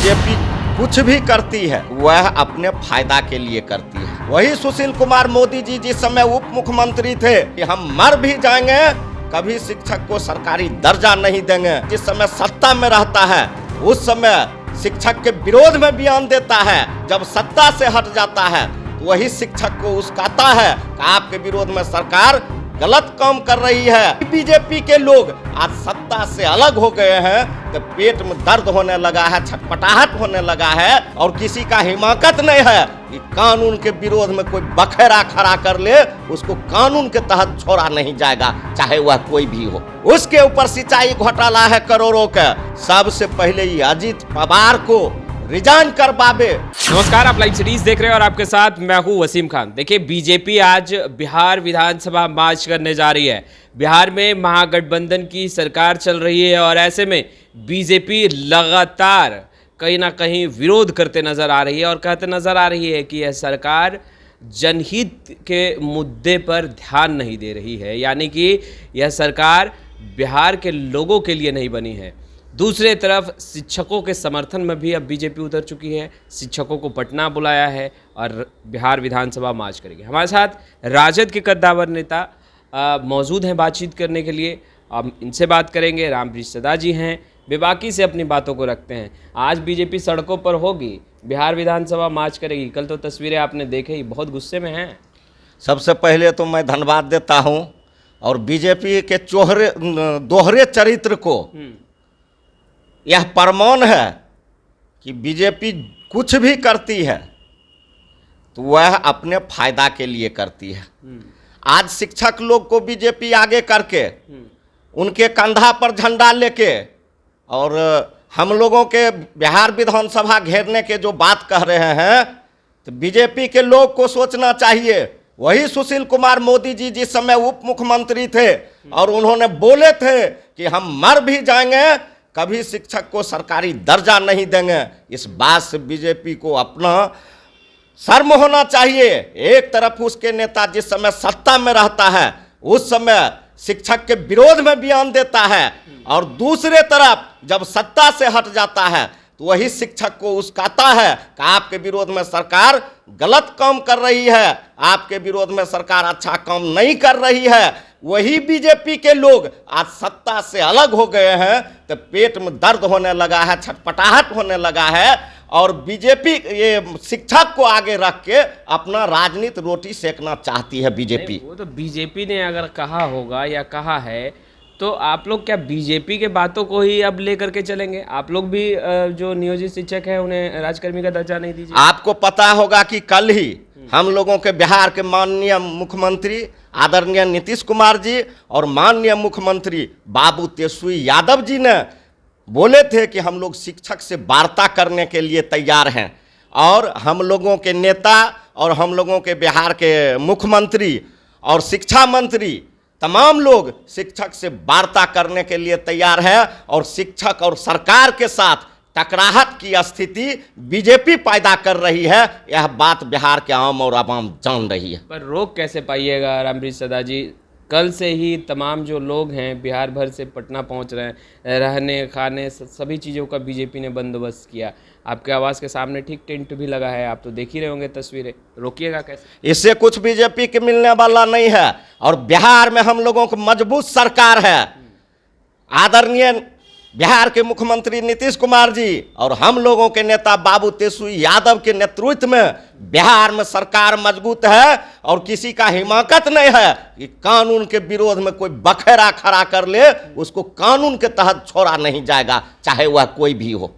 BJP कुछ भी करती है वह अपने फायदा के लिए करती है। वही सुशील कुमार मोदी जी जिस समय उप मुख्यमंत्री थे कि हम मर भी जाएंगे कभी शिक्षक को सरकारी दर्जा नहीं देंगे। जिस समय सत्ता में रहता है उस समय शिक्षक के विरोध में बयान देता है, जब सत्ता से हट जाता है तो वही शिक्षक को उस्काता है कि आपके विरोध में सरकार गलत काम कर रही है। बीजेपी के लोग आज सत्ता से अलग हो गए हैं तो पेट में दर्द होने लगा है, छटपटाहट होने लगा है और किसी का हिमाकत नहीं है कि कानून के विरोध में कोई बखेरा खड़ा कर ले, उसको कानून के तहत छोड़ा नहीं जाएगा, चाहे वह कोई भी हो। उसके ऊपर सिंचाई घोटाला है करोड़ों का। सबसे पहले ये अजीत पवार को रिजाइन करवावे। नमस्कार, आप लाइव सीरीज देख रहे हैं और आपके साथ मैं हूं वसीम खान। देखिए, बीजेपी आज बिहार विधानसभा मार्च करने जा रही है। बिहार में महागठबंधन की सरकार चल रही है और ऐसे में बीजेपी लगातार कहीं ना कहीं विरोध करते नजर आ रही है और कहते नजर आ रही है कि यह सरकार जनहित के मुद्दे पर ध्यान नहीं दे रही है, यानी कि यह सरकार बिहार के लोगों के लिए नहीं बनी है। दूसरे तरफ शिक्षकों के समर्थन में भी अब बीजेपी उतर चुकी है। शिक्षकों को पटना बुलाया है और बिहार विधानसभा मार्च करेगी। हमारे साथ राजद के कद्दावर नेता मौजूद हैं बातचीत करने के लिए। अब इनसे बात करेंगे। रामबृष सदा जी हैं, बेबाकी से अपनी बातों को रखते हैं। आज बीजेपी सड़कों पर होगी, बिहार विधानसभा मार्च करेगी। कल तो तस्वीरें आपने देखे ही, बहुत गुस्से में हैं। सबसे पहले तो मैं धन्यवाद देता हूं और बीजेपी के दोहरे चरित्र को यह प्रमाण है कि बीजेपी कुछ भी करती है तो वह अपने फायदा के लिए करती है। आज शिक्षक लोग को बीजेपी आगे करके उनके कंधा पर झंडा लेके और हम लोगों के बिहार विधानसभा घेरने के जो बात कह रहे हैं तो बीजेपी के लोग को सोचना चाहिए। वही सुशील कुमार मोदी जी जिस समय उप मुख्यमंत्री थे और उन्होंने बोले थे कि हम मर भी जाएंगे कभी शिक्षक को सरकारी दर्जा नहीं देंगे। इस बात से बीजेपी को अपना शर्म होना चाहिए। एक तरफ उसके नेता जिस समय सत्ता में रहता है उस समय शिक्षक के विरोध में बयान देता है और दूसरे तरफ जब सत्ता से हट जाता है तो वही शिक्षक को उस्काता है कि आपके विरोध में सरकार गलत काम कर रही है, आपके विरोध में सरकार अच्छा काम नहीं कर रही है। वही बीजेपी के लोग आज सत्ता से अलग हो गए हैं तो पेट में दर्द होने लगा है, छटपटाहट होने लगा है और बीजेपी ये शिक्षक को आगे रख के अपना राजनीति रोटी सेकना चाहती है बीजेपी। वो तो बीजेपी ने अगर कहा होगा या कहा है तो आप लोग क्या बीजेपी के बातों को ही अब लेकर के चलेंगे? आप लोग भी जो नियोजित शिक्षक हैं उन्हें राजकर्मी का दर्जा नहीं दीजिए? आपको पता होगा कि कल ही हम लोगों के बिहार के माननीय मुख्यमंत्री आदरणीय नीतीश कुमार जी और माननीय मुख्यमंत्री बाबू तेजस्वी यादव जी ने बोले थे कि हम लोग शिक्षक से वार्ता करने के लिए तैयार हैं और हम लोगों के नेता और हम लोगों के बिहार के मुख्यमंत्री और शिक्षा मंत्री तमाम लोग शिक्षक से वार्ता करने के लिए तैयार है और शिक्षक और सरकार के साथ टकराहट की स्थिति बीजेपी पैदा कर रही है। यह बात बिहार के आम और आवाम जान रही है। पर रोक कैसे पाइएगा रामबृष सदा जी? कल से ही तमाम जो लोग हैं बिहार भर से पटना पहुंच रहे हैं, रहने खाने सभी चीज़ों का बीजेपी ने बंदोबस्त किया। आपके आवास के सामने ठीक टेंट भी लगा है, आप तो देख ही रहे होंगे तस्वीरें। रोकिएगा कैसे? इससे कुछ बीजेपी के मिलने वाला नहीं है और बिहार में हम लोगों को मजबूत सरकार है। आदरणीय बिहार के मुख्यमंत्री नीतीश कुमार जी और हम लोगों के नेता बाबू तेजस्वी यादव के नेतृत्व में बिहार में सरकार मजबूत है और किसी का हिमाकत नहीं है कि कानून के विरोध में कोई बखेरा खड़ा कर ले, उसको कानून के तहत छोड़ा नहीं जाएगा, चाहे वह कोई भी हो।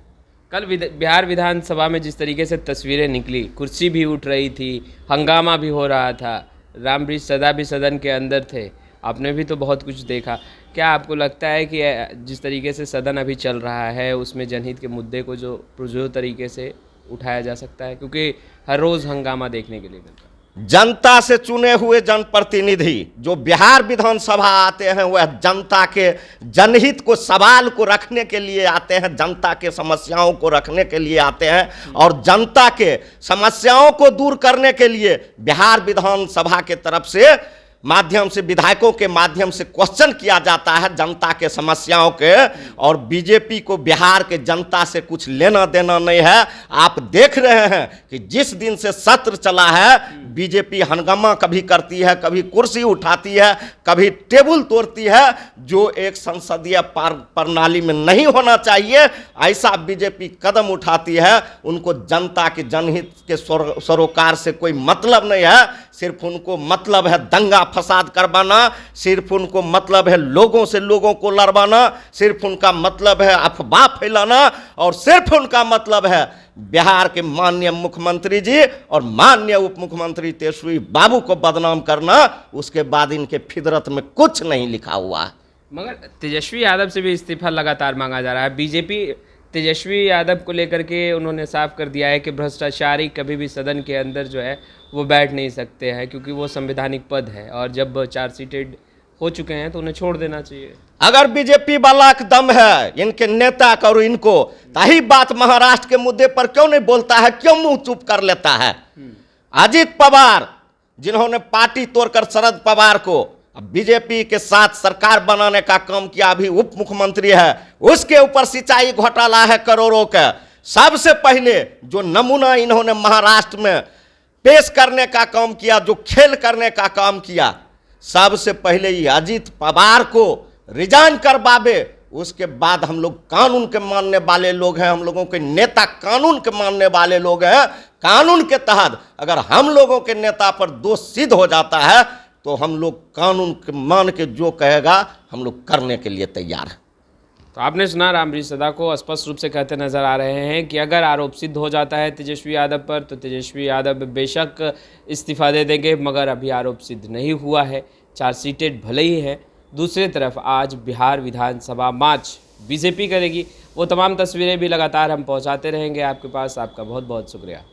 कल बिहार विधानसभा में जिस तरीके से तस्वीरें निकली, कुर्सी भी उठ रही थी, हंगामा भी हो रहा था, रामबृष सदा भी सदन के अंदर थे, आपने भी तो बहुत कुछ देखा। क्या आपको लगता है कि जिस तरीके से सदन अभी चल रहा है उसमें जनहित के मुद्दे को जो तरीके से उठाया जा सकता है? क्योंकि हर रोज़ हंगामा देखने के लिए मिलता है। जनता से चुने हुए जनप्रतिनिधि जो बिहार विधानसभा आते हैं वह जनता के जनहित को सवाल को रखने के लिए आते हैं, जनता के समस्याओं को रखने के लिए आते हैं और जनता के समस्याओं को दूर करने के लिए बिहार विधानसभा के तरफ से माध्यम से, विधायकों के माध्यम से क्वेश्चन किया जाता है जनता के समस्याओं के, और बीजेपी को बिहार के जनता से कुछ लेना देना नहीं है। आप देख रहे हैं कि जिस दिन से सत्र चला है, बीजेपी हंगामा कभी करती है, कभी कुर्सी उठाती है, कभी टेबल तोड़ती है, जो एक संसदीय प्रणाली में नहीं होना चाहिए। ऐसा बीजेपी कदम उठाती है। उनको जनता के जनहित के सरोकार से कोई मतलब नहीं है। सिर्फ उनको मतलब है दंगा फसाद करवाना, सिर्फ उनको मतलब है लोगों से लोगों को लड़वाना, सिर्फ उनका मतलब है अफवाह फैलाना, और सिर्फ उनका मतलब है बिहार के माननीय मुख्यमंत्री जी और माननीय उप मुख्यमंत्री तेजस्वी बाबू को बदनाम करना। उसके बाद इनके फितरत में कुछ नहीं लिखा हुआ। मगर तेजस्वी यादव से भी इस्तीफा लगातार मांगा जा रहा है। बीजेपी तेजस्वी यादव को लेकर के उन्होंने साफ कर दिया है कि भ्रष्टाचारी कभी भी सदन के अंदर जो है वो बैठ नहीं सकते हैं, क्योंकि वो संवैधानिक पद है, और जब चार्जशीटेड हो चुके हैं तो उन्हें छोड़ देना चाहिए। अगर बीजेपी वाला का दम है इनके नेता का और इनको, ताही बात महाराष्ट्र के मुद्दे पर क्यों नहीं बोलता है, क्यों मुंह चुप कर लेता है? अजित पवार जिन्होंने पार्टी तोड़कर शरद पवार को बीजेपी के साथ सरकार बनाने का काम किया, अभी उप मुख्यमंत्री है, उसके ऊपर सिंचाई घोटाला है करोड़ों का। सबसे पहले जो नमूना इन्होंने महाराष्ट्र में पेश करने का काम किया, जो खेल करने का काम किया, सबसे पहले ये अजित पवार को रिजाइन करवावे। उसके बाद हम लोग कानून के मानने वाले लोग हैं, हम लोगों के नेता कानून के मानने वाले लोग हैं। कानून के तहत अगर हम लोगों के नेता पर दोष सिद्ध हो जाता है तो हम लोग कानून के मान के जो कहेगा हम लोग करने के लिए तैयार हैं। तो आपने सुना रामबीर सदा को स्पष्ट रूप से कहते नजर आ रहे हैं कि अगर आरोप सिद्ध हो जाता है तेजस्वी यादव पर तो तेजस्वी यादव बेशक इस्तीफा दे देंगे, मगर अभी आरोप सिद्ध नहीं हुआ है, चार्जशीटेड भले ही है। दूसरी तरफ आज बिहार विधानसभा मार्च बीजेपी करेगी, वो तमाम तस्वीरें भी लगातार हम पहुंचाते रहेंगे आपके पास। आपका बहुत बहुत शुक्रिया।